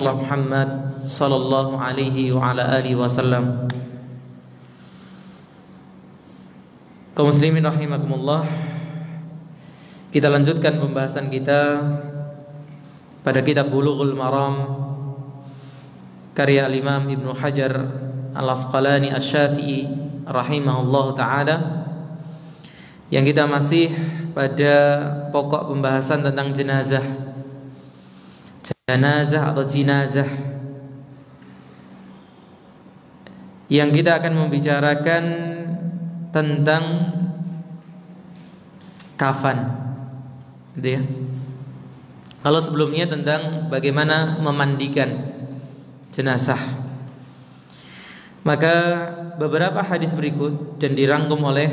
Rasulullah Muhammad sallallahu alaihi wa ala alihi wasallam. Kaum muslimin rahimakumullah, kita lanjutkan pembahasan kita pada kitab Bulughul Maram karya Imam Ibnu Hajar Al-Asqalani Asy-Syafi'i rahimahullahu taala, yang kita masih pada pokok pembahasan tentang jenazah atau jinazah, yang kita akan membicarakan tentang kafan, gitu ya. Kalau sebelumnya tentang bagaimana memandikan jenazah, maka beberapa hadis berikut dan dirangkum oleh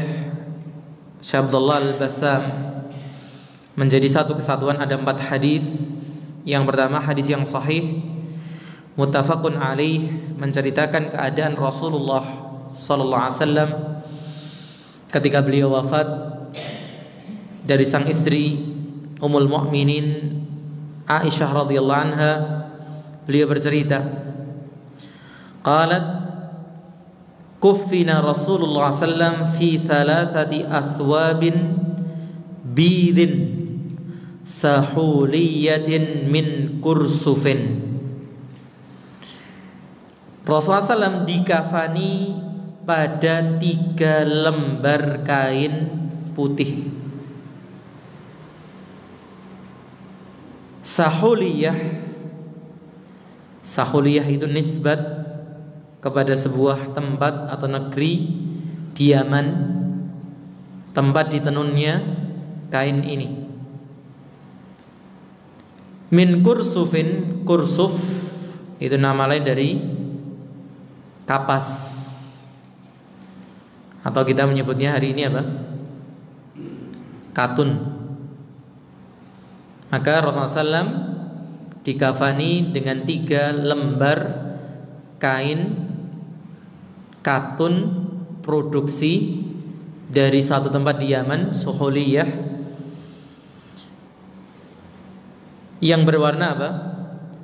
Syekh Abdullah Al-Bassam menjadi satu kesatuan. Ada 4 hadis. Yang pertama hadis yang sahih muttafaqun alaih, menceritakan keadaan Rasulullah sallallahu alaihi wasallam ketika beliau wafat dari sang istri Ummul Mukminin Aisyah radhiyallahu anha. Beliau bercerita, qalat kuffina Rasulullah sallam fi 3 athwabin bidin sahuliyatin min kursufin. Rasulullah sallam dikafani pada 3 lembar kain putih. Sahuliyah itu nisbat kepada sebuah tempat atau negeri di Yaman, tempat ditenunnya kain ini. Min kursufin, kursuf itu nama lain dari kapas, atau kita menyebutnya hari ini apa? Katun. Maka Rasulullah SAW dikafani dengan 3 lembar kain katun produksi dari satu tempat di Yaman, Suhuliyah, yang berwarna apa?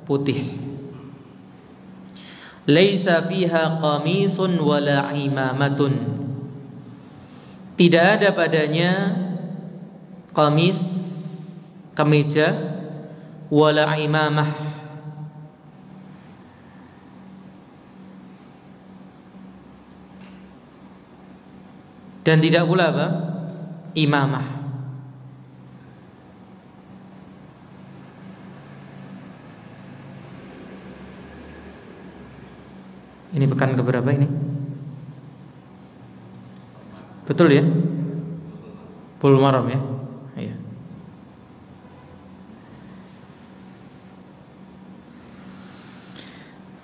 Putih. Laisa fiha qamisun wala imamatun. Tidak ada padanya qamis, kemeja, wala imamah, dan tidak pula apa? Imamah. Ini pekan keberapa ini? Betul ya? Bulughul Maram ya? Iya.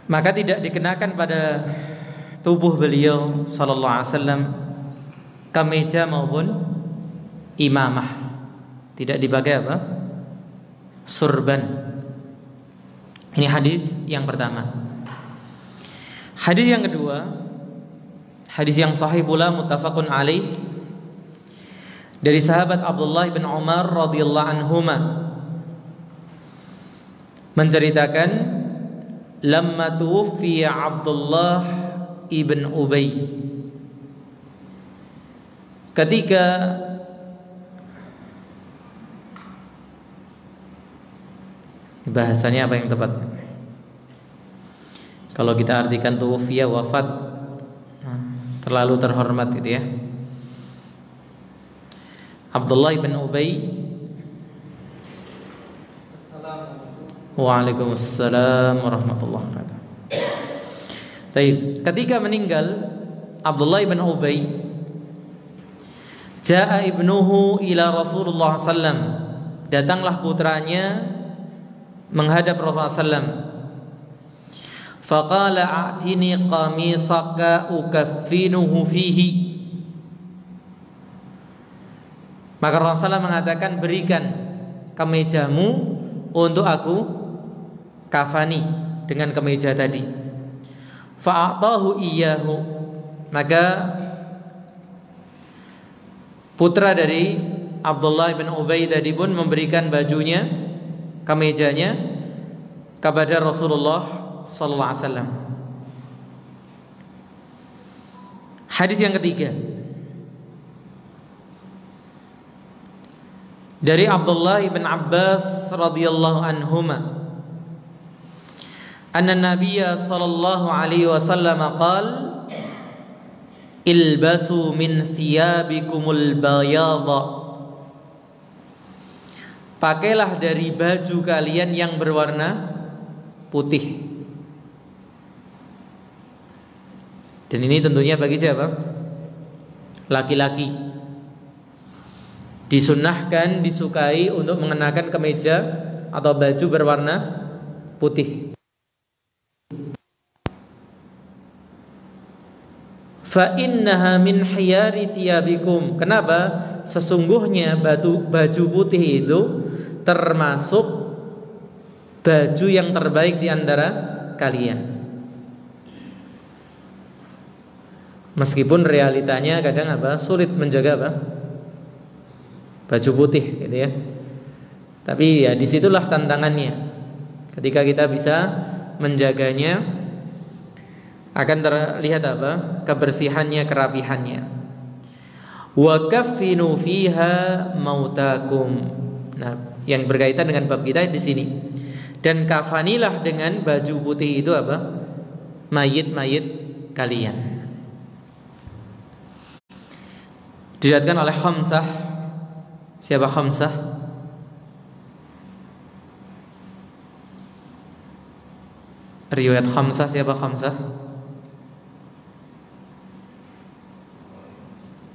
Maka tidak dikenakan pada tubuh beliau sallallahu alaihi wasallam kemeja maupun imamah. Tidak dipakai apa? Surban. Ini hadis yang pertama. Hadis yang kedua, hadis yang sahih pula muttafaqun alaih, dari sahabat Abdullah bin Umar radhiyallahu anhuma, menceritakan lamma tuwfiya Abdullah ibn Ubay, ketika bahasanya apa yang tepat? Kalau kita artikan tuwfiya, wafat, terlalu terhormat gitu ya. Abdullah bin Ubay, waalaikumsalam warahmatullahi wabarakatuh. Baik, ketika meninggal Abdullah bin Ubay, jaa ibnuhu ila Rasulullah sallam, datanglah putranya menghadap Rasulullah sallam. Faqala a'tini qamisaka ukaffinuhu fihi. Maka Rasulullah mengatakan, berikan kemejamu untuk aku kafani dengan kemeja tadi. Fa'atahu iyyahu. Maka putra dari Abdullah bin Ubay tadi pun memberikan bajunya, kemejanya kepada Rasulullah sallallahu alaihi wasallam. Hadis yang ketiga dari Abdullah bin Abbas radhiyallahu anhuma anna Nabiyya sallallahu alaihi wasallam qala ilbasu min thiyabikumul bayadha, pakailah dari baju kalian yang berwarna putih. Dan ini tentunya bagi siapa? Laki-laki. Disunnahkan, disukai untuk mengenakan kemeja atau baju berwarna putih. Fa innaha min khiyari thiyabikum. Kenapa? Sesungguhnya baju putih itu termasuk baju yang terbaik di antara kalian. Meskipun realitanya kadang sulit menjaga baju putih gitu ya. Tapi ya disitulah tantangannya. Ketika kita bisa menjaganya, akan terlihat kebersihannya, kerapihannya. Wa kaffinu fiha mautakum. Nah, yang berkaitan dengan bab kita di sini. Dan kafanilah dengan baju putih itu mayit-mayit kalian. Diriwayatkan oleh Khamsah. Siapa Khamsah? Riwayat Khamsah, siapa Khamsah?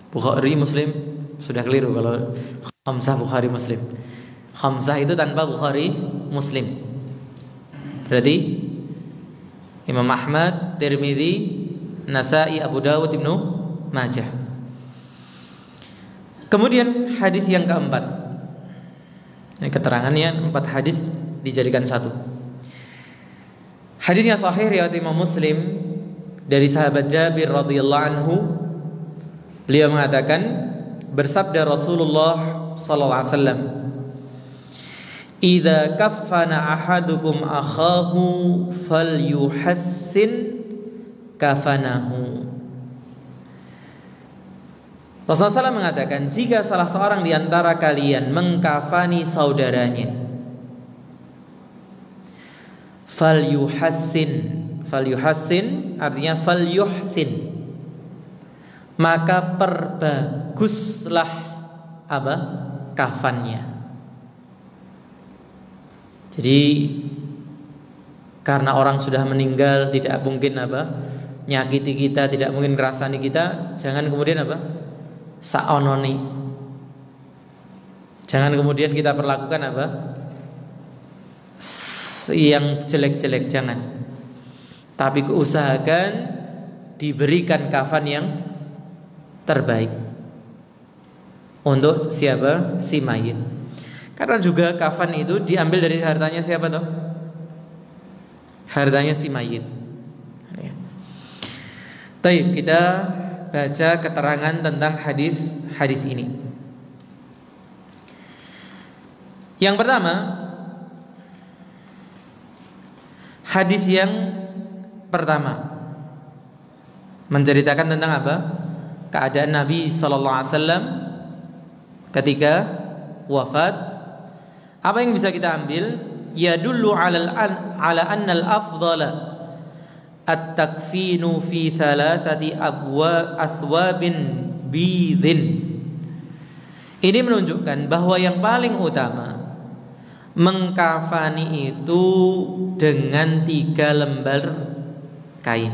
Bukhari, Muslim. Sudah keliru kalau Khamsah Bukhari Muslim. Khamsah itu tanpa Bukhari Muslim. Berarti Imam Ahmad, Tirmidzi, Nasa'i, Abu Dawud, Ibnu Majah. Kemudian hadis yang keempat. Ini keterangannya 4 hadis dijadikan satu. Hadisnya sahih riwayat Imam Muslim dari sahabat Jabir radhiyallahu anhu. Beliau mengatakan, bersabda Rasulullah sallallahu alaihi wasallam, "Idza kaffana ahadukum akhahu falyuhassin kafanahu." Rasulullah SAW mengatakan, jika salah seorang di antara kalian mengkafani saudaranya, falyuhassin artinya falyuhsin, maka perbaguslah kafannya. Jadi karena orang sudah meninggal, tidak mungkin nyakiti kita, tidak mungkin ngerasani kita, jangan kemudian saononi. Jangan kemudian kita perlakukan yang jelek-jelek, jangan. Tapi usahakan diberikan kafan yang terbaik untuk siapa? Si mayit. Karena juga kafan itu diambil dari hartanya siapa toh? Hartanya si mayit. Baik, kita baca keterangan tentang hadis ini. Yang pertama, hadis yang pertama menceritakan tentang keadaan Nabi sallallahu alaihi wasallam ketika wafat. Apa yang bisa kita ambil? Yadullu ala anna al-afdala at-takfinu fi thalathati athwabin bidhin. Ini menunjukkan bahwa yang paling utama mengkafani itu dengan 3 lembar kain.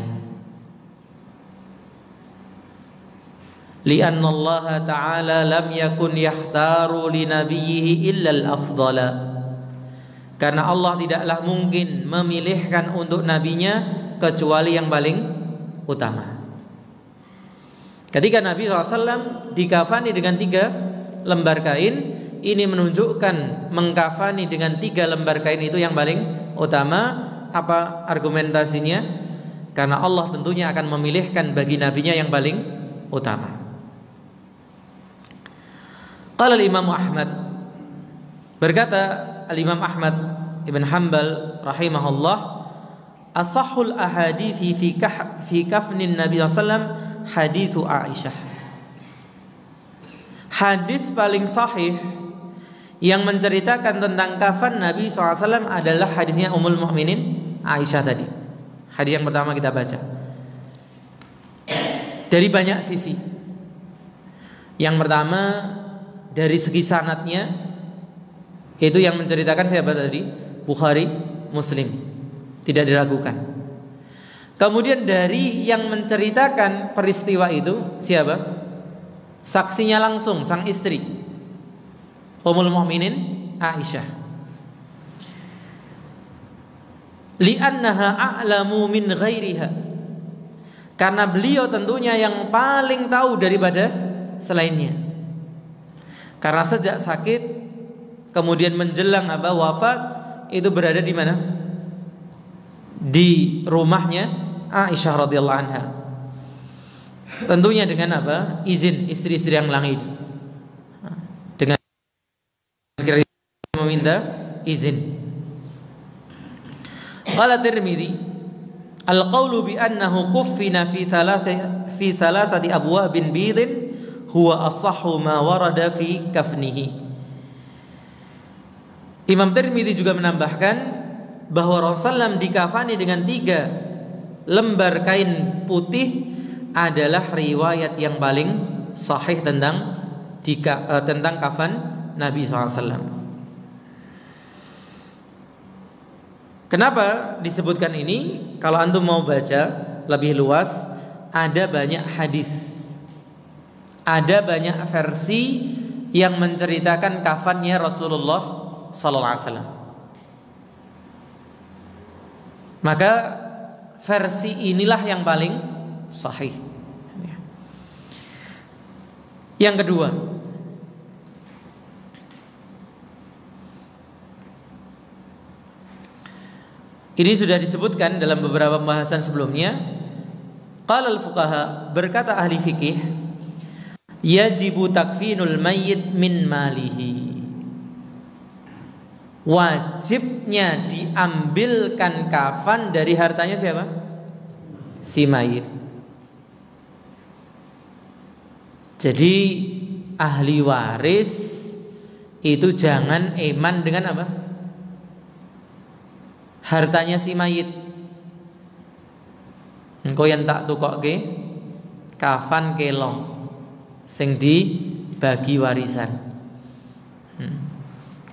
Lianna Allah Ta'ala lam yakun yahtaru li nabiyhi illa al-afdala. Karena Allah tidaklah mungkin memilihkan untuk nabinya kecuali yang paling utama. Ketika Nabi SAW dikafani dengan 3 lembar kain, ini menunjukkan mengkafani dengan 3 lembar kain itu yang paling utama. Apa argumentasinya? Karena Allah tentunya akan memilihkan bagi nabinya yang paling utama. Qala al-Imam Ahmad, berkata al-Imam Ahmad Ibn Hanbal rahimahullah, asahhul ahadithi fi kafnin Nabi sallam hadithu Aisyah. Hadis paling sahih yang menceritakan tentang kafan Nabi SAW adalah hadisnya Ummul Mukminin Aisyah tadi. Hadis yang pertama kita baca. Dari banyak sisi. Yang pertama dari segi sanadnya, itu yang menceritakan siapa tadi? Bukhari, Muslim, tidak diragukan. Kemudian dari yang menceritakan peristiwa itu siapa? Saksinya langsung sang istri, Ummul Mukminin Aisyah. Li'annaha a'lamu min ghairiha, karena beliau tentunya yang paling tahu daripada selainnya. Karena sejak sakit kemudian menjelang wafat itu berada di mana? Di rumahnya Aisyah radhiyallahu anha. Tentunya dengan izin istri-istri yang lain. Dengan meminta izin. Qala Tirmidzi, al-qawlu bi annahu kuffina fi thalathati abwabin bidin huwa as-sahhu ma warada fi kafnihi. Imam Tirmidzi juga menambahkan bahwa Rasulullah dikafani dengan 3 lembar kain putih adalah riwayat yang paling sahih tentang kafan Nabi SAW. Kenapa disebutkan ini? Kalau antum mau baca lebih luas, ada banyak hadis, ada banyak versi yang menceritakan kafannya Rasulullah SAW. Maka versi inilah yang paling sahih. Yang kedua, ini sudah disebutkan dalam beberapa pembahasan sebelumnya. Qala al-fuqaha, berkata ahli fikih, yajibu takfinul mayyit min malihi, wajibnya diambilkan kafan dari hartanya siapa? Si mayit. Jadi ahli waris itu jangan eman dengan hartanya si mayit. Engko yang tak tukokke kafan kelong sing dibagi warisan.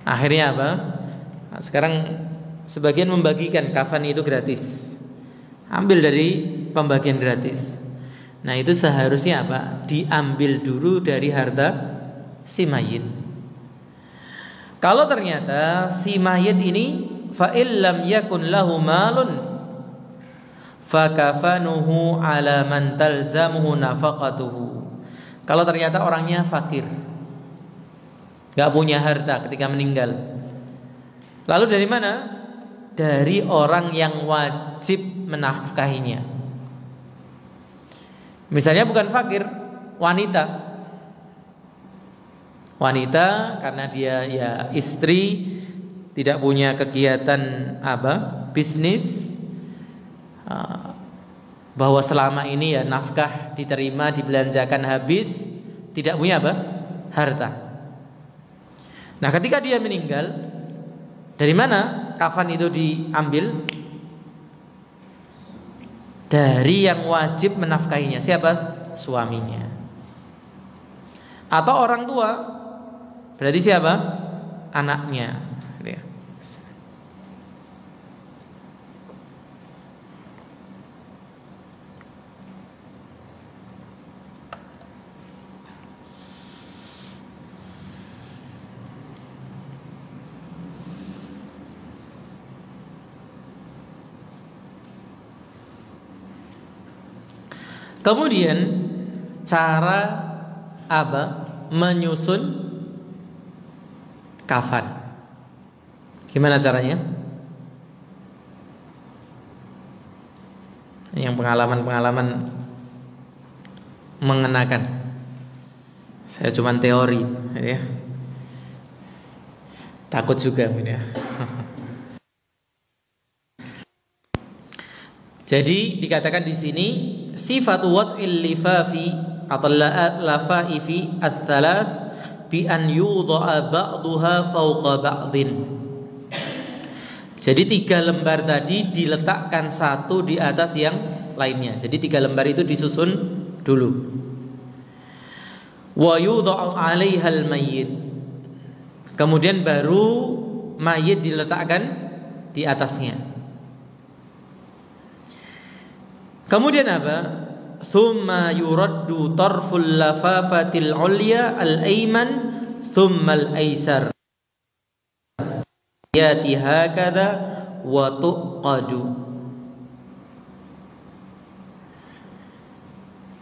Akhirnya Nah, sekarang sebagian membagikan kafan itu gratis. Ambil dari pembagian gratis. Nah, itu seharusnya diambil dulu dari harta si mayit. Kalau ternyata si mayit ini fa illam yakun lahu malun fakafanuhu ala man talzamuhu nafaqatuhu. Kalau ternyata orangnya fakir, enggak punya harta ketika meninggal, lalu dari mana? Dari orang yang wajib menafkahinya. Misalnya bukan fakir, wanita karena dia istri, tidak punya kegiatan bisnis, bahwa selama ini nafkah diterima, dibelanjakan habis, tidak punya harta. Nah, ketika dia meninggal, dari mana kafan itu diambil? Dari yang wajib menafkahinya. Siapa? Suaminya. Atau orang tua. Berarti siapa? Anaknya. Kemudian cara menyusun kafan. Gimana caranya? Yang pengalaman mengenakan. Saya cuma teori, ya. Takut juga, ya. Jadi dikatakan di sini sifatu wad'il lifafi atau lafaifi ats-tsalath bi an yudha'a ba'daha fawqa ba'din. Jadi 3 lembar tadi diletakkan satu di atas yang lainnya. Jadi 3 lembar itu disusun dulu. Wa yudha'u 'alaiha al-mayyit. Kemudian baru mayit diletakkan di atasnya. Kemudian apa? Thumma yuraddu tarful lafafatil ulya al-ayman thumma al-aysar. Yati hakadha wa tuqadu.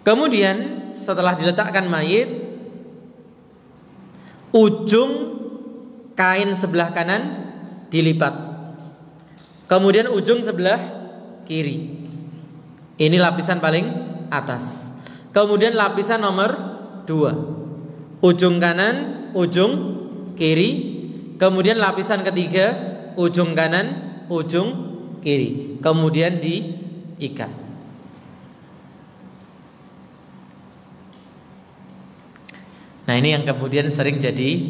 Kemudian setelah diletakkan mayit, ujung kain sebelah kanan dilipat. Kemudian ujung sebelah kiri. Ini lapisan paling atas. Kemudian lapisan nomor 2, ujung kanan, ujung kiri. Kemudian lapisan ketiga, ujung kanan, ujung kiri. Kemudian diikat. Nah, ini yang kemudian sering jadi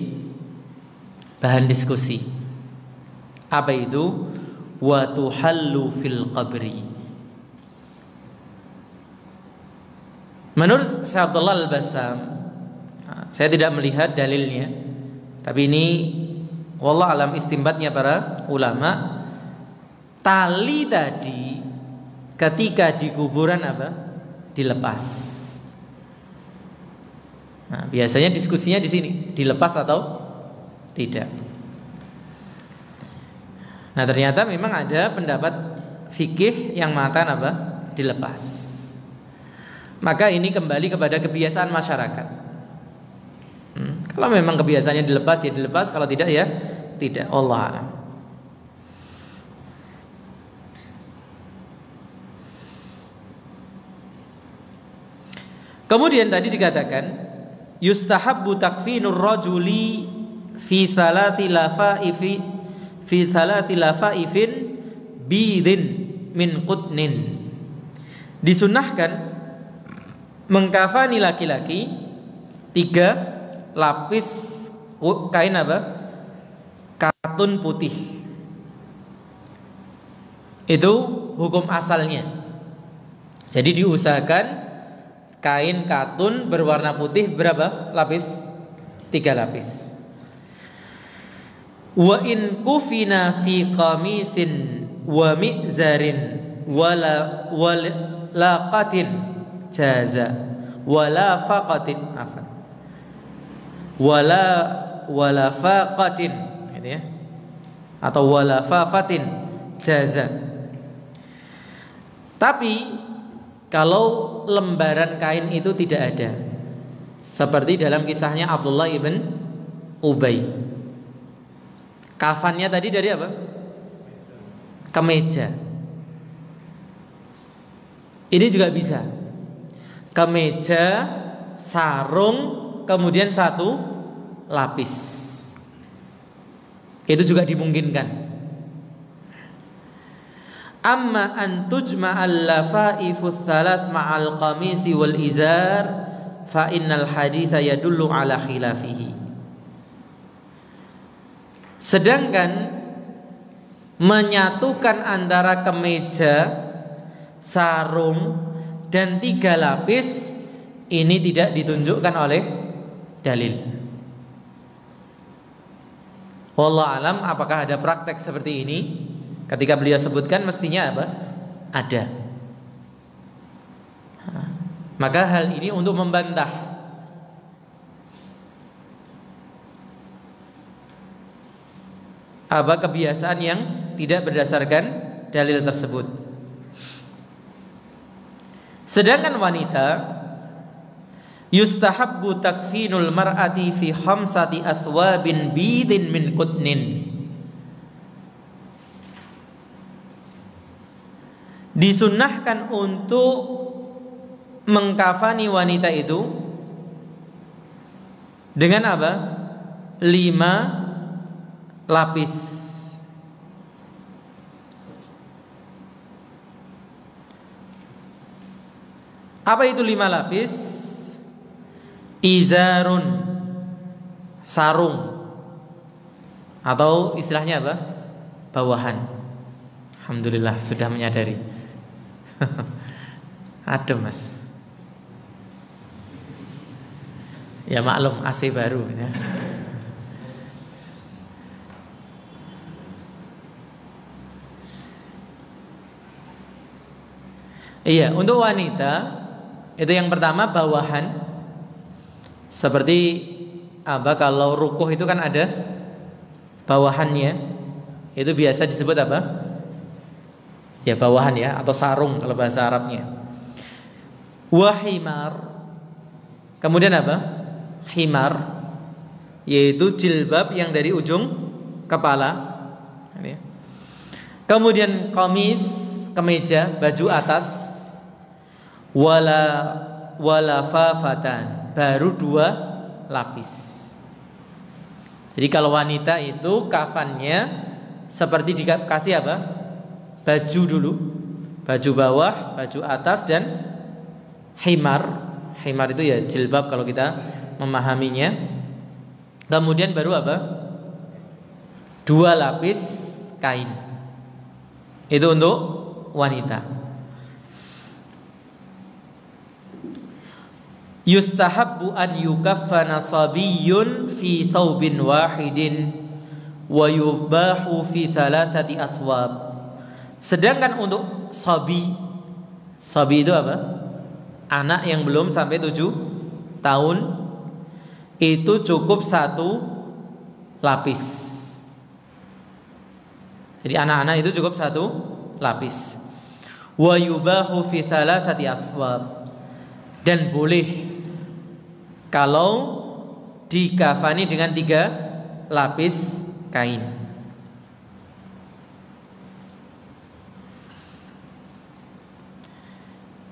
bahan diskusi. Apa itu? Wa tuhallu fil qabri. Menurut Syekh Abdullah Al-Bassam, saya tidak melihat dalilnya, tapi ini wallah alam istimbatnya para ulama. Tali tadi ketika di kuburan apa? Dilepas. Nah, biasanya diskusinya di sini, dilepas atau tidak. Nah, ternyata memang ada pendapat fikih yang mengatakan apa? Dilepas. Maka ini kembali kepada kebiasaan masyarakat. Kalau memang kebiasaannya dilepas ya dilepas, kalau tidak ya tidak. Allah a'lam. Kemudian tadi dikatakan yustahabbu takfinur rajuli fi thalathi lafaifin bidin min qutnin. Disunahkan mengkafani laki-laki 3 lapis kain apa? Katun putih. Itu hukum asalnya. Jadi diusahakan kain katun berwarna putih berapa lapis? 3 lapis. Wa in kufina fi qamisin wa mi'zarin wala laqatin jaza wala faqatin wala faqatin gitu ya, atau wala fafatin jaza. Tapi kalau lembaran kain itu tidak ada, seperti dalam kisahnya Abdullah ibn Ubay, kafannya tadi dari apa? Kemeja. Ini juga bisa kemeja, sarung, kemudian 1 lapis. Itu juga dimungkinkan. Amma an tujma'al lafaifus thalath ma'al qamisi wal izar fa innal haditha yadullu ala khilafihi. Sedangkan menyatukan antara kemeja, sarung dan 3 lapis ini tidak ditunjukkan oleh dalil. Wallahu alam, apakah ada praktek seperti ini? Ketika beliau sebutkan mestinya apa? Ada. Maka hal ini untuk membantah apa kebiasaan yang tidak berdasarkan dalil tersebut. Sedangkan wanita yustahabbu takfinul mar'ati fi 5 athwabin bidin min qutnin. Disunnahkan untuk mengkafani wanita itu dengan apa? 5 lapis. Apa itu 5 lapis? Izarun, sarung, atau istilahnya apa? Bawahan. Alhamdulillah sudah menyadari. Adem mas. Ya maklum AC baru ya. Iya, untuk wanita itu yang pertama bawahan. Seperti apa, kalau rukuh itu kan ada bawahannya. Itu biasa disebut apa? Ya bawahan ya, atau sarung kalau bahasa Arabnya. Wahimar. Kemudian apa? Himar, yaitu jilbab yang dari ujung kepala. Kemudian qamis, kemeja, baju atas. Wala fafatan, baru 2 lapis. Jadi kalau wanita itu kafannya seperti dikasih apa? Baju dulu, baju bawah, baju atas, dan himar. Himar itu ya jilbab kalau kita memahaminya. Kemudian baru apa? 2 lapis kain. Itu untuk wanita. Yustahabbu an yukaffana sabiyyun fi thawbin wahidin wa yubahu fi 3 athwab. Sedangkan untuk sabi itu apa? Anak yang belum sampai 7 tahun, itu cukup 1 lapis. Jadi anak-anak itu cukup 1 lapis. Wa yubahu fi 3 athwab. Dan boleh kalau dikafani dengan 3 lapis kain.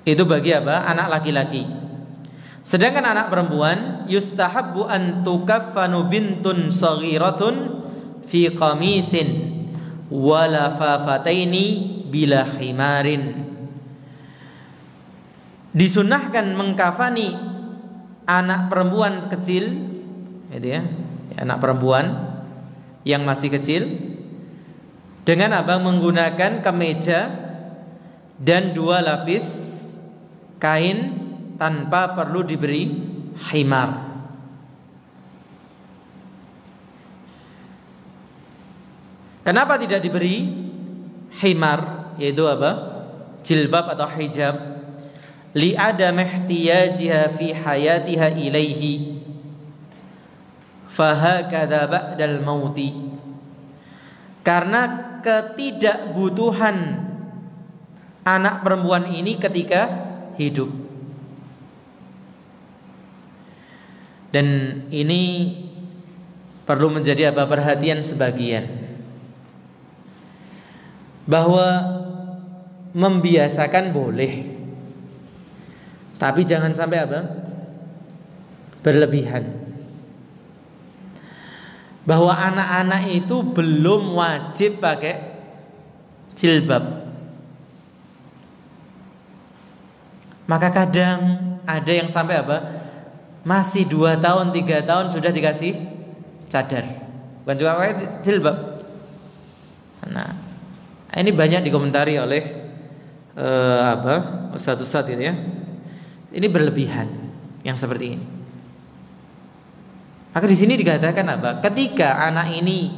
Itu bagi apa? Anak laki-laki. Sedangkan anak perempuan, yustahabbu an tukaffanu bintun saghiratun fi qamisin wala fafataini bila khimarin. Disunahkan mengkafani anak perempuan kecil, gitu ya, anak perempuan yang masih kecil, dengan apa? Menggunakan kemeja dan 2 lapis kain tanpa perlu diberi himar. Kenapa tidak diberi himar, yaitu apa? Jilbab atau hijab? Li adam ihtiyajiha fi hayatiha ilaihi fahakadha ba'dal mauti. Karena ketidakbutuhan anak perempuan ini ketika hidup. Dan ini perlu menjadi apa? Perhatian sebagian, bahwa membiasakan boleh, tapi jangan sampai apa? Berlebihan. Bahwa anak-anak itu belum wajib pakai jilbab. Maka kadang ada yang sampai apa? Masih 2 tahun, 3 tahun sudah dikasih cadar, bukan juga pakai jilbab. Nah, ini banyak dikomentari oleh ustadz-ustadz gitu ya. Ini berlebihan yang seperti ini. Maka di sini dikatakan apa? Ketika anak ini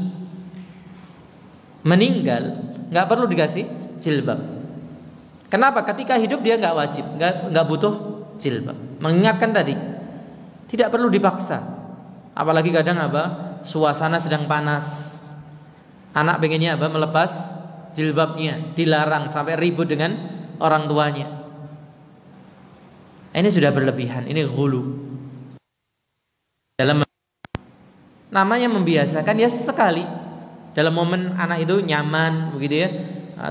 meninggal, nggak perlu dikasih jilbab. Kenapa? Ketika hidup dia nggak wajib, nggak butuh jilbab. Mengingatkan tadi, tidak perlu dipaksa. Apalagi kadang apa? Suasana sedang panas, anak pengennya apa? Melepas jilbabnya, dilarang sampai ribut dengan orang tuanya. Ini sudah berlebihan, ini ghulu. Dalam namanya membiasakan ya sesekali, dalam momen anak itu nyaman begitu ya,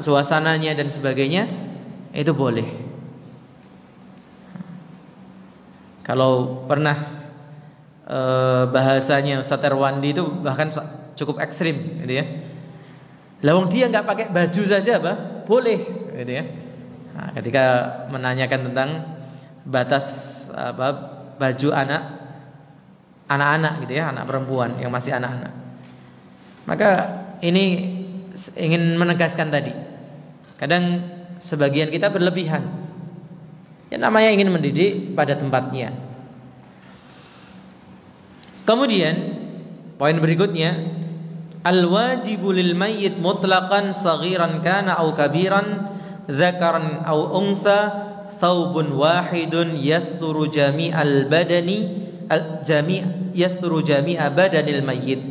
suasananya dan sebagainya, itu boleh. Kalau pernah bahasanya Ustaz Erwandi itu bahkan cukup ekstrim gitu ya. Lawang dia nggak pakai baju saja apa? Boleh gitu ya. Nah, ketika menanyakan tentang batas baju anak-anak gitu ya, anak perempuan yang masih anak-anak. Maka ini ingin menegaskan tadi, kadang sebagian kita berlebihan. Ya namanya ingin mendidik pada tempatnya. Kemudian poin berikutnya, al-wajibu lil mayyit mutlaqan saghiran kana au kabiran dzakaran au untha thawbun wahidun yasturu jami'al badani yasturu jami'a badanil mayyit.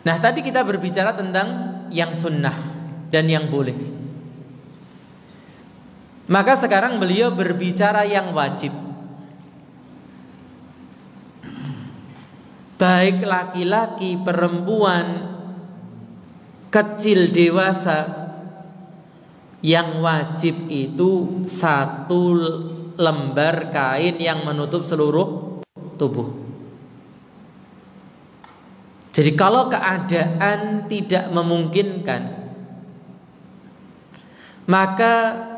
Nah, tadi kita berbicara tentang yang sunnah dan yang boleh. Maka sekarang beliau berbicara yang wajib. Baik laki-laki, perempuan, kecil, dewasa, yang wajib itu satu lembar kain yang menutup seluruh tubuh. Jadi kalau keadaan tidak memungkinkan, maka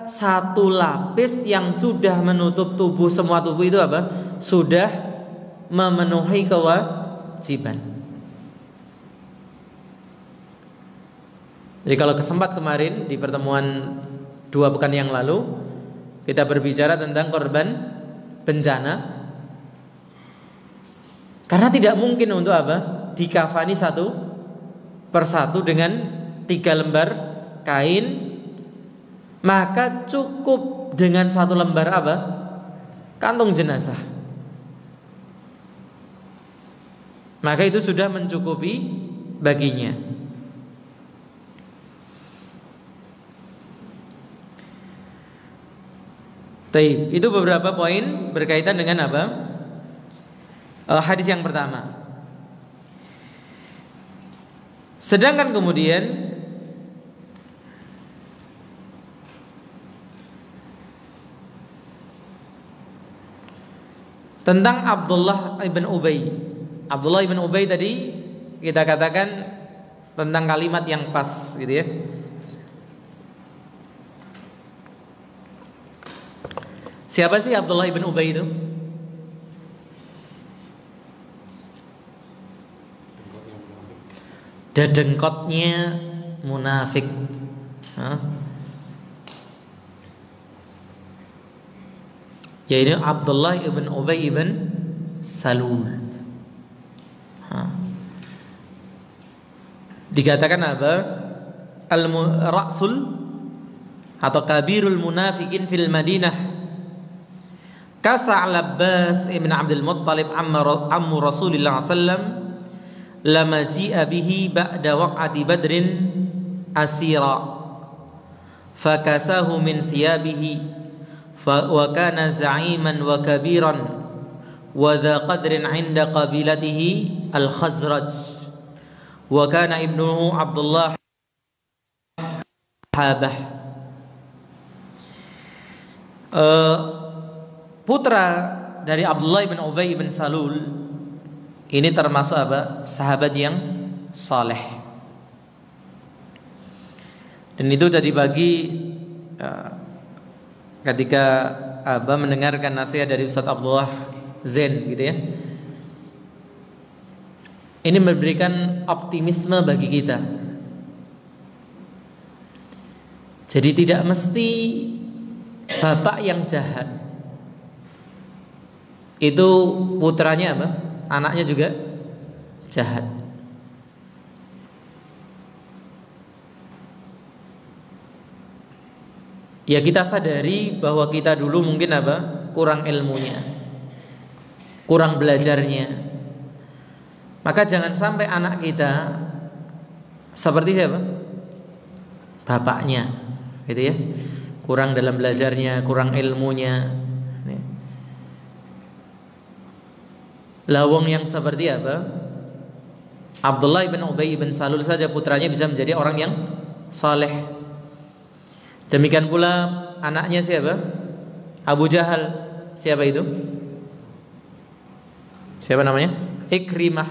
satu lapis yang sudah menutup tubuh, semua tubuh itu apa? Sudah memenuhi kewajiban. Jadi kalau kesempat kemarin di pertemuan 2 pekan yang lalu kita berbicara tentang korban bencana, karena tidak mungkin untuk apa? Dikafani satu persatu dengan 3 lembar kain, maka cukup dengan 1 lembar apa? Kantung jenazah. Maka itu sudah mencukupi baginya. Baik, itu beberapa poin berkaitan dengan apa? Hadis yang pertama. Sedangkan kemudian tentang Abdullah ibn Ubay. Abdullah ibn Ubay tadi kita katakan tentang kalimat yang pas gitu ya. Siapa sih Abdullah ibn Ubay itu? Dedengkotnya munafik. Yaitu Abdullah ibn Ubay ibn Salul. Dikatakan apa? Al-Ra'sul atau kabirul munafikin fil Madinah. Kasa al-Abbas ibn Abdul Muttalib ammu Rasulullah sallam lama ji'a bihi ba'da waq'ati Badrin asira fakasahu min thiyabihi wa kana za'iman wa kabiran wa dha qadrin 'inda qabilatihi al-Khazraj wa kana ibnuhu Abdullah Habah. Putra dari Abdullah bin Ubay bin Salul ini termasuk apa? Sahabat yang saleh. Dan itu sudah dibagi ketika Abah mendengarkan nasihat dari Ustaz Abdullah Zain gitu ya. Ini memberikan optimisme bagi kita. Jadi tidak mesti bapak yang jahat itu putranya apa? Anaknya juga jahat. Ya kita sadari bahwa kita dulu mungkin apa? Kurang ilmunya, kurang belajarnya. Maka jangan sampai anak kita seperti siapa? Bapaknya, gitu ya. Kurang dalam belajarnya, kurang ilmunya. Lawang yang seperti apa? Abdullah bin Ubay bin Salul saja putranya bisa menjadi orang yang saleh. Demikian pula anaknya siapa? Abu Jahal. Siapa itu? Siapa namanya? Ikrimah.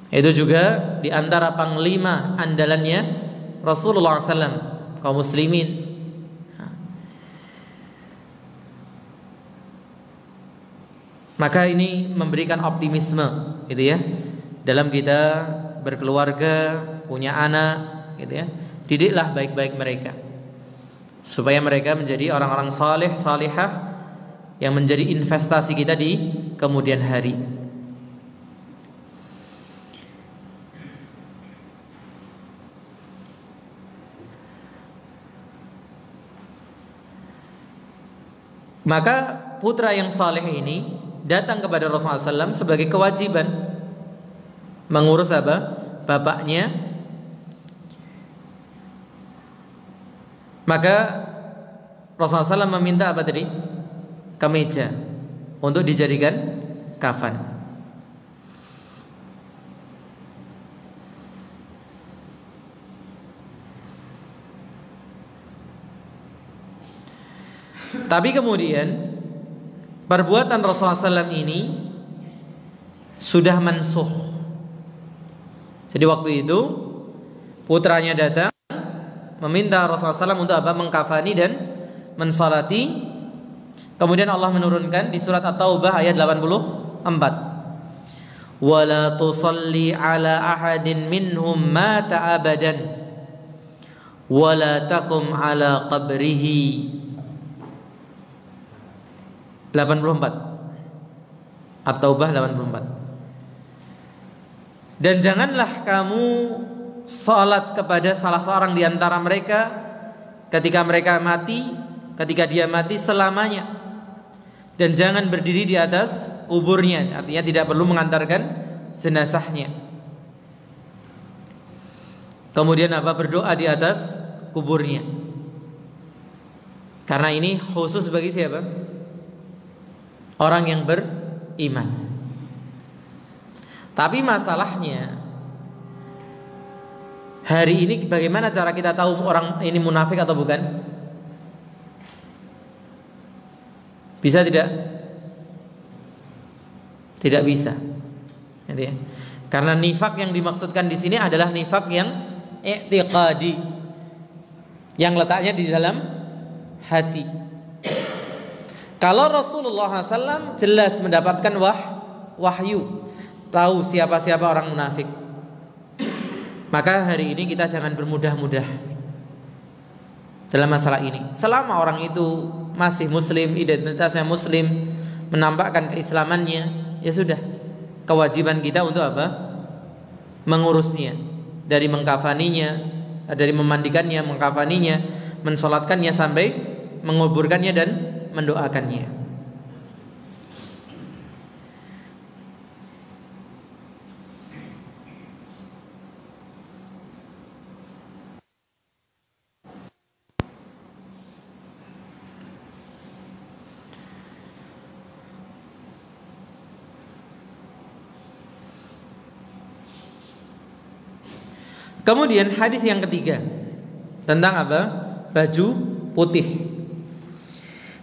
Itu juga di antara panglima andalannya Rasulullah SAW, kaum muslimin. Maka ini memberikan optimisme gitu ya, dalam kita berkeluarga, punya anak gitu ya. Didiklah baik-baik mereka supaya mereka menjadi orang-orang saleh, salihah yang menjadi investasi kita di kemudian hari. Maka putra yang saleh ini datang kepada Rasulullah SAW sebagai kewajiban mengurus apa? Bapaknya. Maka Rasulullah SAW meminta apa tadi? Kemeja untuk dijadikan kafan. Tapi kemudian perbuatan Rasulullah SAW ini sudah mansuh. Jadi waktu itu putranya datang meminta Rasulullah SAW untuk apa? Mengkafani dan mensalati. Kemudian Allah menurunkan di surat At-Taubah ayat 84. Wala tusalli ala ahadin minhum mata abadan wala taqum ala qabrihi. 84. At-Taubah 84. Dan janganlah kamu salat kepada salah seorang di antara mereka ketika mereka mati, ketika dia mati selamanya. Dan jangan berdiri di atas kuburnya, artinya tidak perlu mengantarkan jenazahnya. Kemudian apa? Berdoa di atas kuburnya. Karena ini khusus bagi siapa? Orang yang beriman. Tapi masalahnya hari ini bagaimana cara kita tahu orang ini munafik atau bukan? Bisa tidak? Tidak bisa. Karena nifak yang dimaksudkan di sini adalah nifak yang i'tiqadi, yang letaknya di dalam hati. Kalau Rasulullah SAW jelas mendapatkan wahyu, tahu siapa-siapa orang munafik, maka hari ini kita jangan bermudah-mudah dalam masalah ini. Selama orang itu masih muslim, identitasnya muslim, menampakkan keislamannya, ya sudah, kewajiban kita untuk apa? Mengurusnya, dari mengkafaninya, dari memandikannya, mengkafaninya, mensolatkannya sampai menguburkannya dan mendoakannya. Kemudian hadis yang ketiga tentang apa? Baju putih.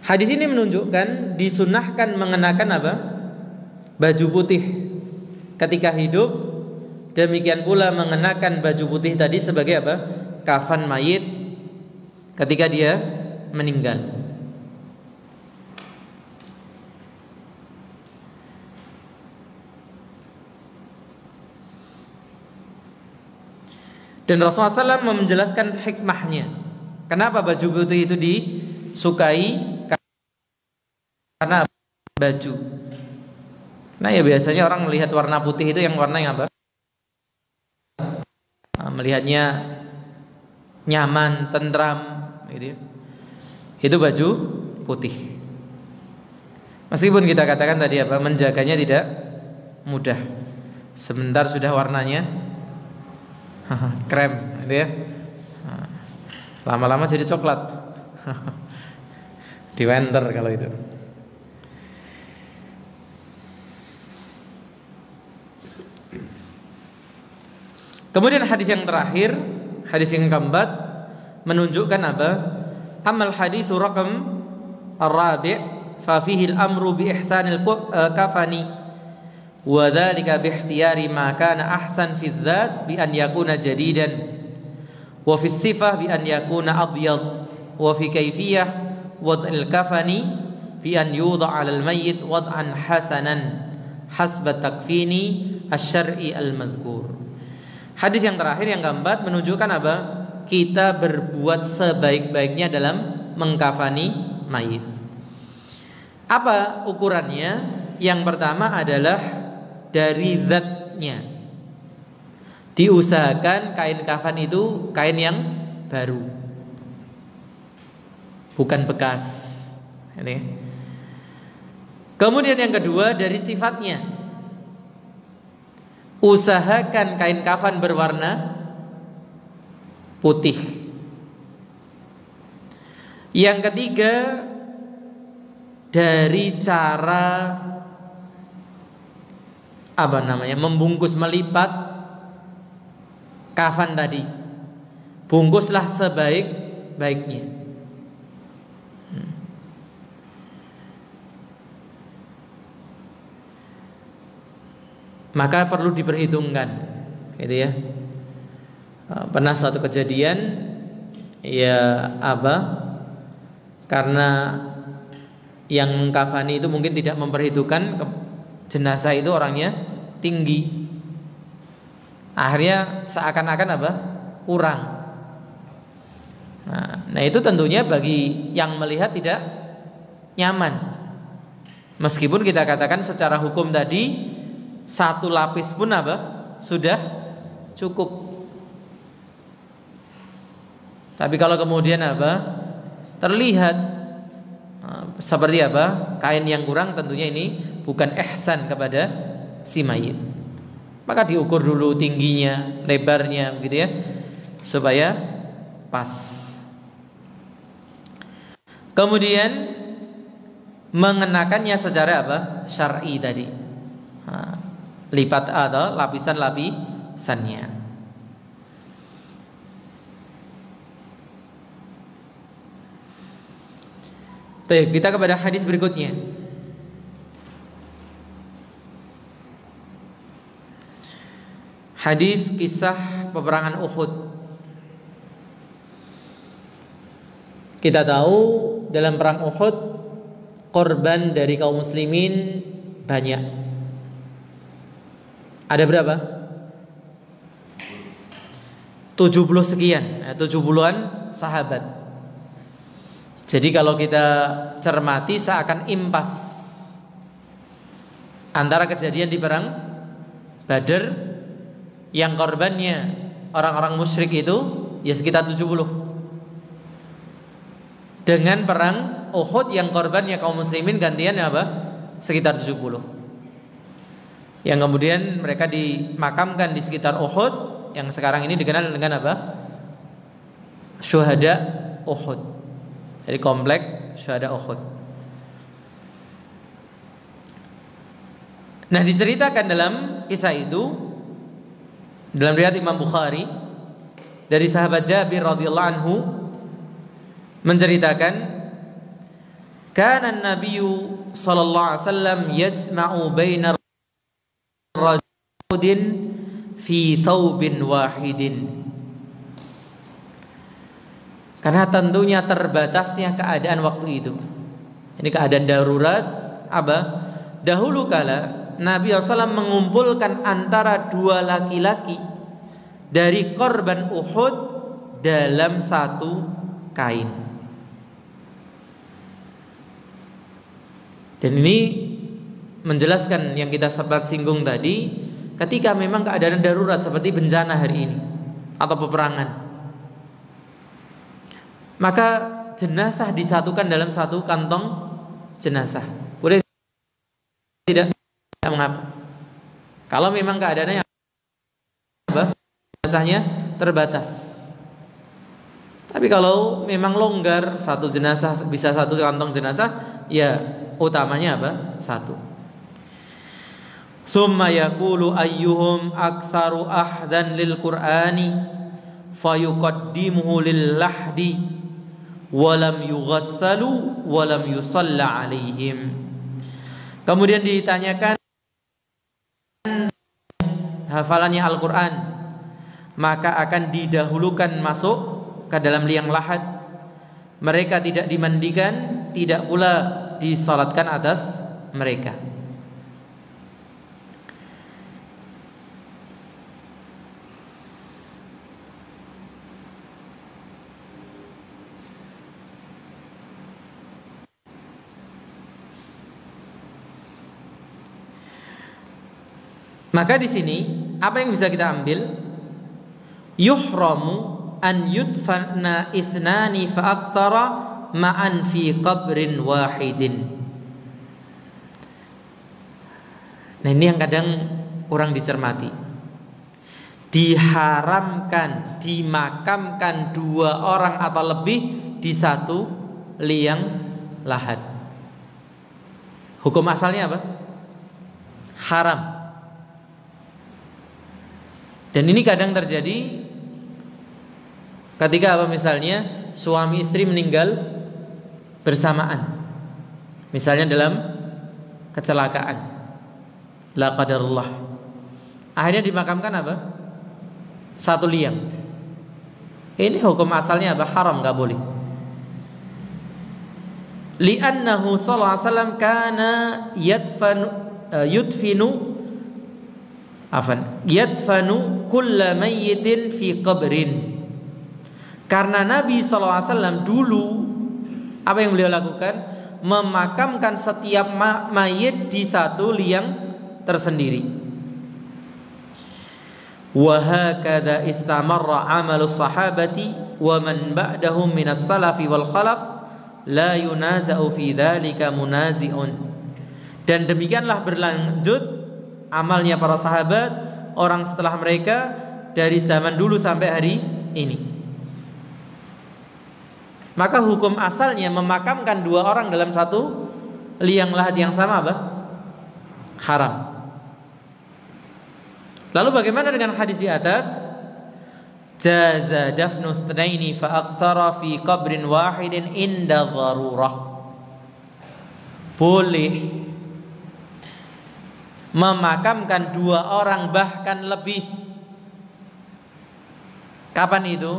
Hadis ini menunjukkan disunahkan mengenakan apa? Baju putih ketika hidup. Demikian pula mengenakan baju putih tadi sebagai apa? Kafan mayit ketika dia meninggal. Dan Rasulullah SAW menjelaskan hikmahnya. Kenapa baju putih itu disukai? Karena baju. Nah ya biasanya orang melihat warna putih itu yang warna yang apa? Melihatnya nyaman, tentram, gitu ya. Itu baju putih. Meskipun kita katakan tadi apa? Menjaganya tidak mudah. Sebentar sudah warnanya krem, gitu ya. Lama-lama jadi coklat. Di winter kalau itu. Kemudian hadis yang terakhir, hadis yang keempat menunjukkan apa? Amal hadis raqam ar-rabi' fa fihi al-amru bi ihsanil kafani wa dzalika bi ikhtiyari ma kana ahsan fi dzat bi an yakuna jadidan wa fi sifah bi an yakuna abyad wa fi kayfiyah wad'il kafani bi an yudha 'alal mayyit wad'an hasanan hasba takfini asy-syar'i al-mazkur. Hadis yang terakhir yang keempat menunjukkan apa? Kita berbuat sebaik-baiknya dalam mengkafani mayit. Apa ukurannya? Yang pertama adalah dari zatnya. Diusahakan kain kafan itu kain yang baru, bukan bekas. Ini. Kemudian yang kedua dari sifatnya. Usahakan kain kafan berwarna putih. Yang ketiga dari cara membungkus, melipat kafan tadi. Bungkuslah sebaik-baiknya. Maka perlu diperhitungkan, gitu ya. Pernah suatu kejadian, ya karena yang mengkafani itu mungkin tidak memperhitungkan jenazah itu orangnya tinggi, akhirnya seakan-akan kurang. Nah itu tentunya bagi yang melihat tidak nyaman. Meskipun kita katakan secara hukum tadi satu lapis pun sudah cukup. Tapi kalau kemudian terlihat seperti kain yang kurang, tentunya ini bukan ihsan kepada si mayit. Maka diukur dulu tingginya, lebarnya, gitu ya, supaya pas. Kemudian mengenakannya secara syar'i tadi. Lipat atau lapisan-lapisannya. Baik, kita kepada hadis berikutnya. Hadis kisah peperangan Uhud. Kita tahu dalam perang Uhud korban dari kaum muslimin banyak. Ada berapa? 70 sekian, 70-an sahabat. Jadi kalau kita cermati seakan impas antara kejadian di perang Badar yang korbannya orang-orang musyrik itu ya sekitar 70, dengan perang Uhud yang korbannya kaum muslimin gantian sekitar 70. Yang kemudian mereka dimakamkan di sekitar Uhud, yang sekarang ini dikenal dengan Syuhada Uhud. Jadi komplek Syuhada Uhud. Nah, diceritakan dalam kisah itu dalam riwayat Imam Bukhari dari sahabat Jabir radhiyallahu anhu menceritakan, kana an-nabiyyu sallallahu alaihi wasallam yajma'u baina rajulin fi thawbin wahidin. Karena tentunya terbatasnya keadaan waktu itu. Ini keadaan darurat. Dahulu kala Nabi SAW mengumpulkan antara dua laki-laki dari korban Uhud dalam satu kain. Dan ini menjelaskan yang kita sempat singgung tadi, ketika memang keadaan darurat seperti bencana hari ini atau peperangan, maka jenazah disatukan dalam satu kantong jenazah. Boleh tidak? Tidak mengapa. Kalau memang keadaannya jenazahnya terbatas. Tapi kalau memang longgar, satu jenazah bisa satu kantong jenazah, ya utamanya satu. Summa yaqulu ayyuhum aktsaru ahdan lil Qur'ani fayuqaddimuhu lil lahdi wa lam yughassalu wa lam yusalla alaihim. Kemudian ditanyakan hafalannya Al-Qur'an, maka akan didahulukan masuk ke dalam liang lahat. Mereka tidak dimandikan, tidak pula disalatkan atas mereka. Maka di sini apa yang bisa kita ambil? Yuhramu an yudfana ithnani fa aktsara ma'an fi qabrin wahidin. Nah, ini yang kadang kurang dicermati. Diharamkan dimakamkan dua orang atau lebih di satu liang lahat. Hukum asalnya apa? Haram. Dan ini kadang terjadi ketika apa, misalnya suami istri meninggal bersamaan, misalnya dalam kecelakaan, la qadarullah, akhirnya dimakamkan apa? Satu liang. Ini hukum asalnya apa? Haram, nggak boleh. Li'annahu sallallahu alaihi wasallam kana yadfanu kulla mayyitin fi qabrin. Karena Nabi SAW dulu apa yang beliau lakukan? Memakamkan setiap mayit di satu liang tersendiri. Wa hakadha istamarra 'amalu sahabati wa man ba'dahum minas salafi wal khalaf la yunaza'u fi dzalika munazi'un. Dan demikianlah berlanjut amalnya para sahabat, orang setelah mereka dari zaman dulu sampai hari ini. Maka hukum asalnya memakamkan dua orang dalam satu liang lahat yang sama apa? Haram. Lalu bagaimana dengan hadis di atas? Jaza dafnu tsnaini fa aktsara fi qabrin wahidin inda dharurah. Boleh memakamkan dua orang bahkan lebih. Kapan itu?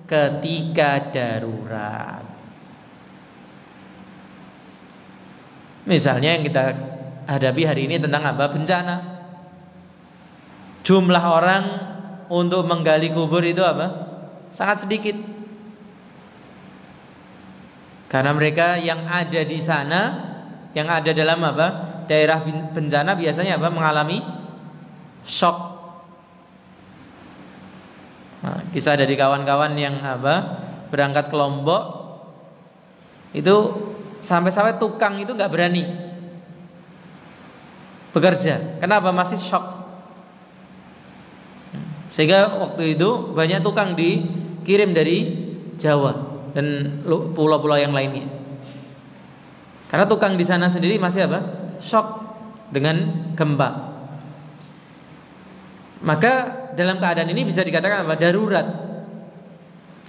Ketika darurat. Misalnya yang kita hadapi hari ini tentang apa? Bencana. Jumlah orang untuk menggali kubur itu apa? Sangat sedikit. Karena mereka yang ada di sana, yang ada dalam apa? Daerah bencana biasanya apa? Mengalami shock. Nah, kisah dari kawan-kawan yang apa? Berangkat ke Lombok itu sampai-sampai tukang itu nggak berani bekerja. Kenapa? Masih shock. Sehingga waktu itu banyak tukang dikirim dari Jawa dan pulau-pulau yang lainnya. Karena tukang di sana sendiri masih apa? Shock dengan gempa. Maka dalam keadaan ini bisa dikatakan apa? Darurat.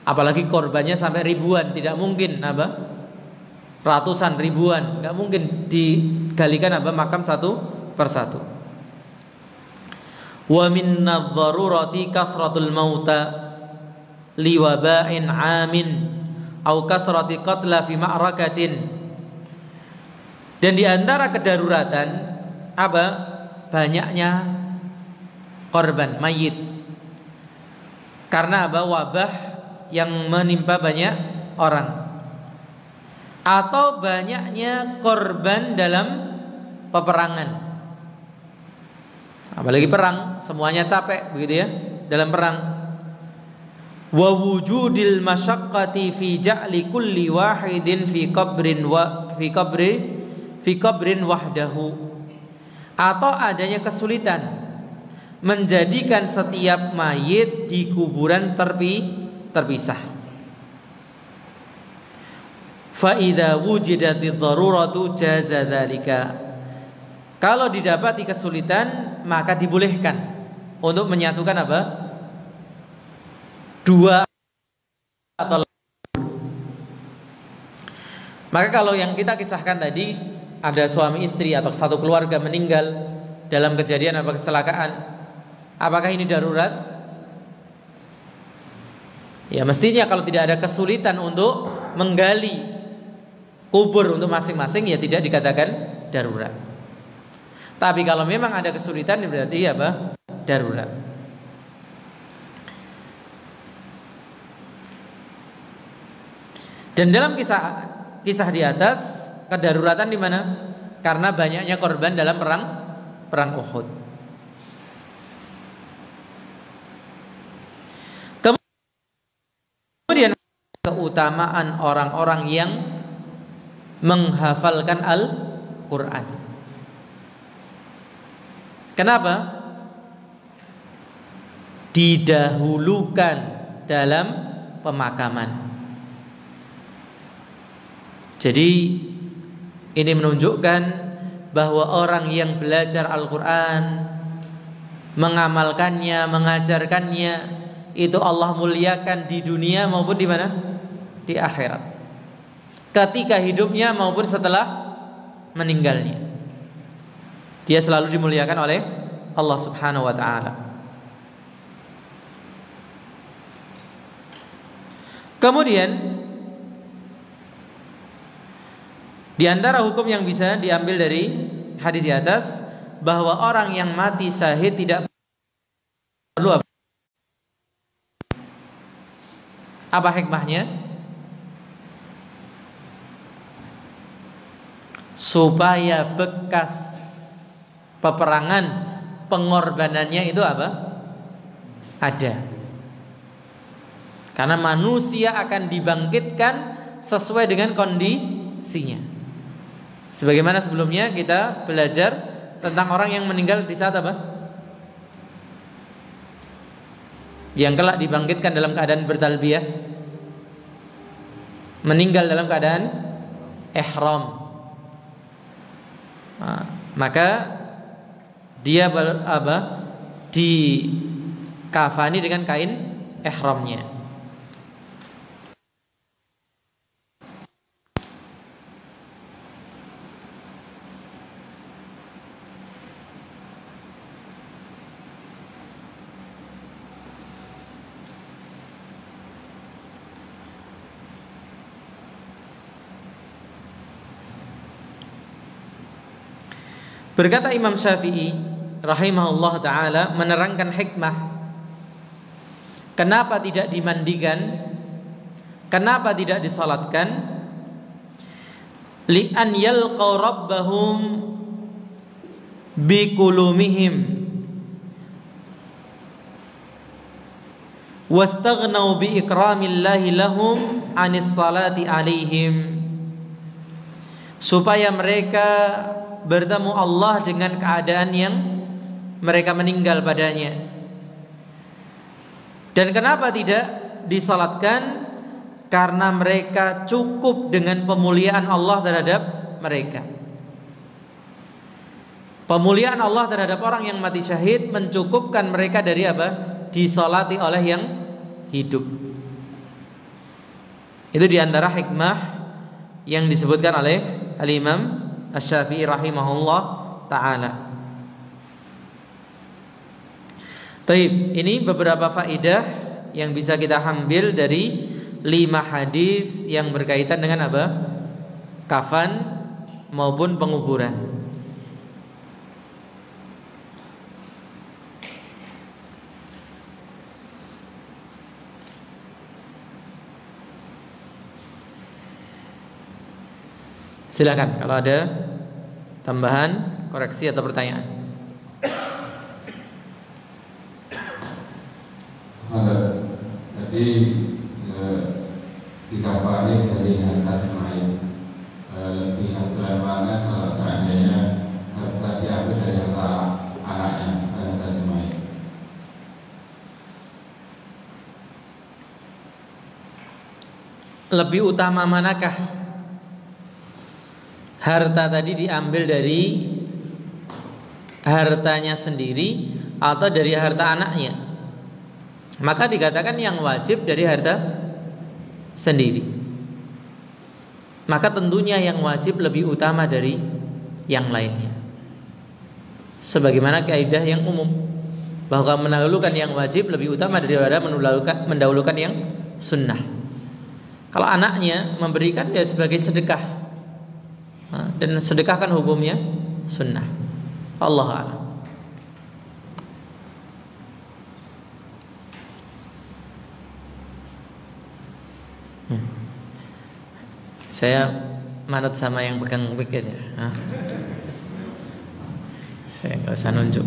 Apalagi korbannya sampai ribuan, tidak mungkin apa? Ratusan, ribuan, nggak mungkin digalikan apa? Makam satu persatu. Wa minna dharurati kathratul mauta liwaba'in 'amin au kathrati qatla fi ma'rakatin. Dan di antara kedaruratan apa? Banyaknya korban mayit. Karena apa? Wabah yang menimpa banyak orang. Atau banyaknya korban dalam peperangan. Apalagi perang, semuanya capek begitu ya dalam perang. Wa wujudil masyaqqati fi ja'li kulli wahidin fi qabrin wahdahu. Atau adanya kesulitan menjadikan setiap mayit di kuburan terpisah. Fa idza wujidatid daruratu jaza dzalika. Kalau didapati kesulitan maka dibolehkan untuk menyatukan apa? Dua atau lebih. Maka kalau yang kita kisahkan tadi ada suami istri atau satu keluarga meninggal dalam kejadian apa kecelakaan, apakah ini darurat? Ya mestinya kalau tidak ada kesulitan untuk menggali kubur untuk masing-masing, ya tidak dikatakan darurat. Tapi kalau memang ada kesulitan, berarti apa? Darurat. Dan dalam kisah di atas, kedaruratan di mana? Karena banyaknya korban dalam perang Uhud. Kemudian keutamaan orang-orang yang menghafalkan Al-Quran. Kenapa? Didahulukan dalam pemakaman. Jadi ini menunjukkan bahwa orang yang belajar Al-Quran, mengamalkannya, mengajarkannya, itu Allah muliakan di dunia maupun di mana? Di akhirat. Ketika hidupnya maupun setelah meninggalnya, dia selalu dimuliakan oleh Allah Subhanahu wa ta'ala. Kemudian di antara hukum yang bisa diambil dari hadis di atas, bahwa orang yang mati syahid tidak perlu apa hikmahnya? Supaya bekas peperangan, pengorbanannya itu apa? Ada. Karena manusia akan dibangkitkan sesuai dengan kondisinya. Sebagaimana sebelumnya kita belajar tentang orang yang meninggal di saat apa? Yang kelak dibangkitkan dalam keadaan bertalbiyah, meninggal dalam keadaan ihram. Maka dia dikafani dengan kain ihramnya. Berkata Imam Syafi'i rahimahullah ta'ala menerangkan hikmah kenapa tidak dimandikan, kenapa tidak disalatkan. Li'an yalqaw rabbahum bikulumihim wastaghnaw bi ikramillahi lahum anis salati alaihim, supaya mereka bertemu Allah dengan keadaan yang mereka meninggal padanya. Dan kenapa tidak disalatkan? Karena mereka cukup dengan pemuliaan Allah terhadap mereka. Pemuliaan Allah terhadap orang yang mati syahid mencukupkan mereka dari apa? Disalati oleh yang hidup. Itu diantara hikmah yang disebutkan oleh Al-Imam Asy-Syafi'i rahimahullah ta'ala. Taib, ini beberapa faedah yang bisa kita ambil dari 5 hadis yang berkaitan dengan apa? Kafan maupun penguburan. Silakan kalau ada tambahan, koreksi atau pertanyaan. Jadi dikafani dari harta semain, lebih afdal mana kalau seandainya harta diambil dari harta anaknya, harta semain? Lebih utama manakah? Harta tadi diambil dari hartanya sendiri atau dari harta anaknya? Maka dikatakan yang wajib dari harta sendiri. Maka tentunya yang wajib lebih utama dari yang lainnya. Sebagaimana kaidah yang umum bahwa mendahulukan yang wajib lebih utama daripada mendahulukan yang sunnah. Kalau anaknya memberikan, ya sebagai sedekah, Dan sedekah kan hukumnya sunnah. Allah a'lam. Saya manut sama yang pegang mic aja. Saya nggak usah nunjuk.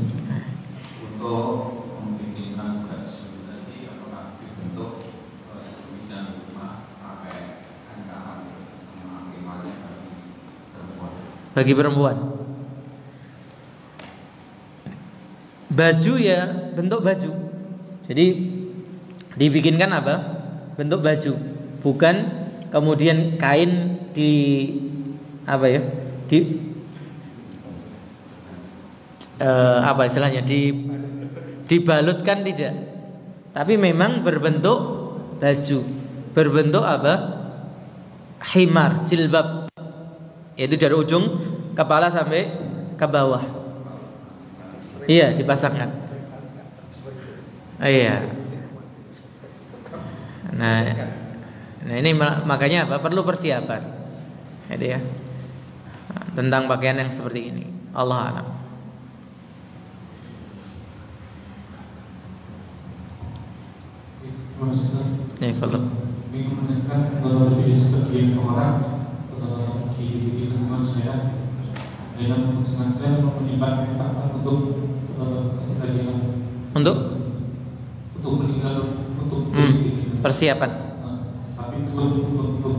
Untuk membikinkan gaji tadi apakah dibentuk sedemikian rupa pakai anggaran sama akhirannya bagi perempuan? Baju ya bentuk baju. Jadi dibikinkan apa? Bentuk baju, bukan kemudian kain di apa ya? Apa istilahnya? Dibalutkan tidak. Tapi memang berbentuk baju. Berbentuk apa? Himar, jilbab. Yaitu dari ujung kepala sampai ke bawah. Iya, dipasangkan. Iya. Nah ini makanya apa? Perlu persiapan. Gitu ya. Tentang pakaian yang seperti ini. Allah a'lam. Ya, kalau ini menanyakan di sebagian orang di lingkungan saya yang sengaja menyimpan fakta untuk meninggal untuk persiapan. Tapi itu untuk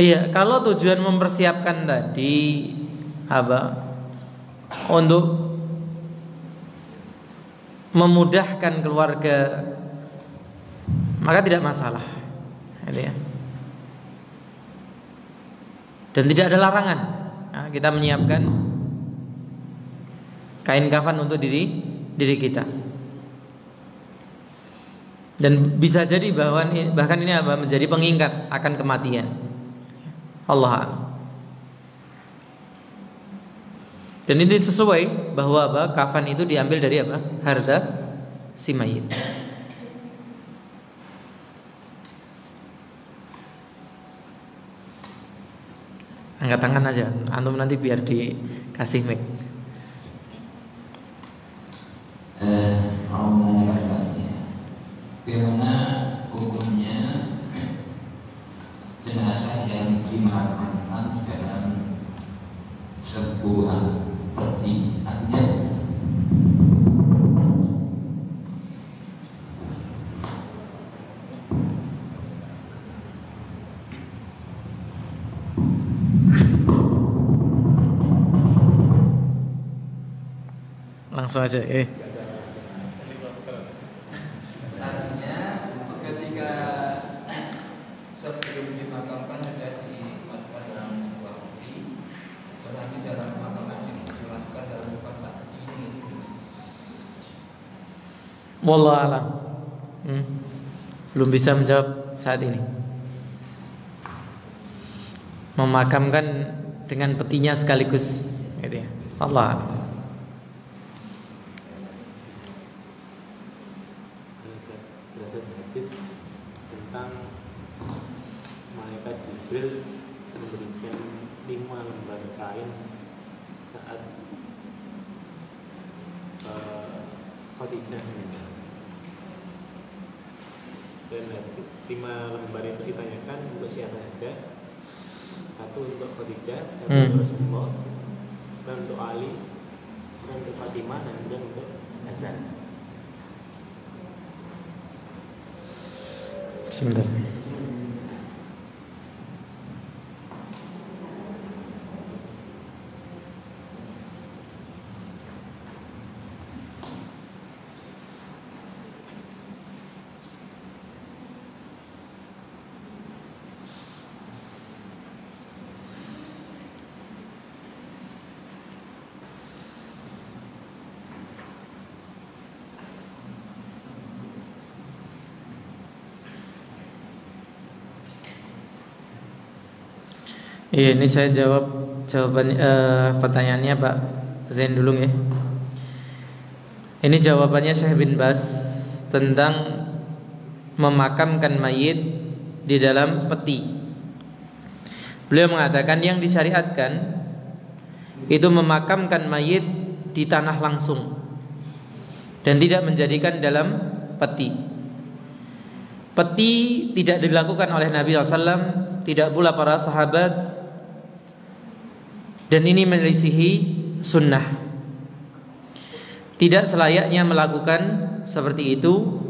Iya, kalau tujuan mempersiapkan tadi apa? Untuk memudahkan keluarga, maka tidak masalah. Gitu ya. Dan tidak ada larangan. Nah, kita menyiapkan kain kafan untuk diri kita. Dan bisa jadi bahkan ini apa? Menjadi pengingat akan kematian. Allah a'lam. Dan ini sesuai bahwa apa? Kafan itu diambil dari apa? Harta si mayit. Angkat tangan aja, antum nanti biar dikasih mic. Mau menanyakan bagaimana hukumnya jenazah yang dimakamkan dalam sebuah peti, artinya langsung aja. artinya ketika sebelum dimakamkan sudah dimasukkan dalam sebuah peti, nanti cara pemakaman dimasukkan dalam sebuah peti ini. Wallahu a'lam. Belum bisa menjawab saat ini. Memakamkan dengan petinya sekaligus, gitu ya. Allah a'lam. Tentang malaikat Jibril memberikan 5 lembar kain saat Khadijah meninggal. Dan 5 lembar itu ditanyakan untuk siapa saja. Satu untuk Khadijah, satu untuk Rasulullah, dan untuk Ali, dan untuk Fatimah, dan kemudian untuk Hasan. Sebentar. Iya, ini saya jawab pertanyaannya Pak Zain dulu ya. Ini jawabannya Syekh bin Baz tentang memakamkan mayit di dalam peti. Beliau mengatakan yang disyariatkan itu memakamkan mayit di tanah langsung dan tidak menjadikan dalam peti. Peti tidak dilakukan oleh Nabi SAW, tidak pula para sahabat, dan ini menyelisihi sunnah. Tidak selayaknya melakukan seperti itu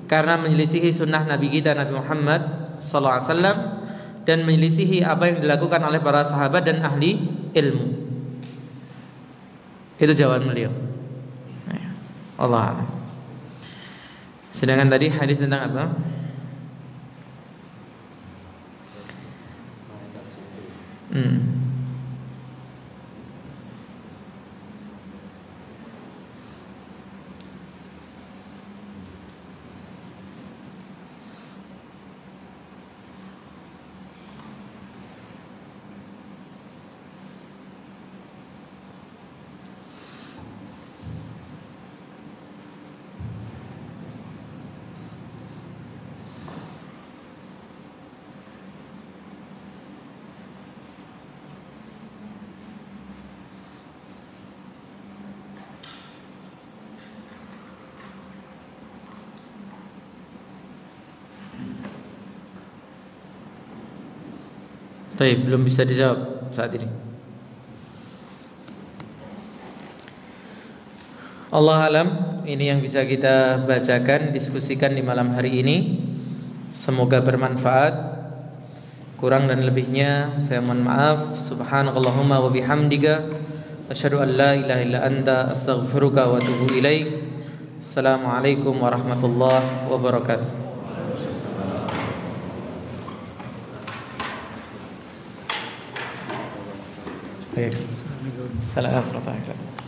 karena menyelisihi sunnah Nabi kita Nabi Muhammad SAW dan menyelisihi apa yang dilakukan oleh para sahabat dan ahli ilmu. Itu jawaban beliau. Allah a'lam. Sedangkan tadi hadis tentang apa? Baik, belum bisa dijawab saat ini. Allah alam, ini yang bisa kita bacakan, diskusikan di malam hari ini. Semoga bermanfaat. Kurang dan lebihnya saya mohon maaf. Subhanakallahumma wa bihamdika asyhadu an la ilaha illa anta astaghfiruka wa atubu ilaik. Assalamualaikum warahmatullahi wabarakatuh. Assalamualaikum warahmatullahi wabarakatuh.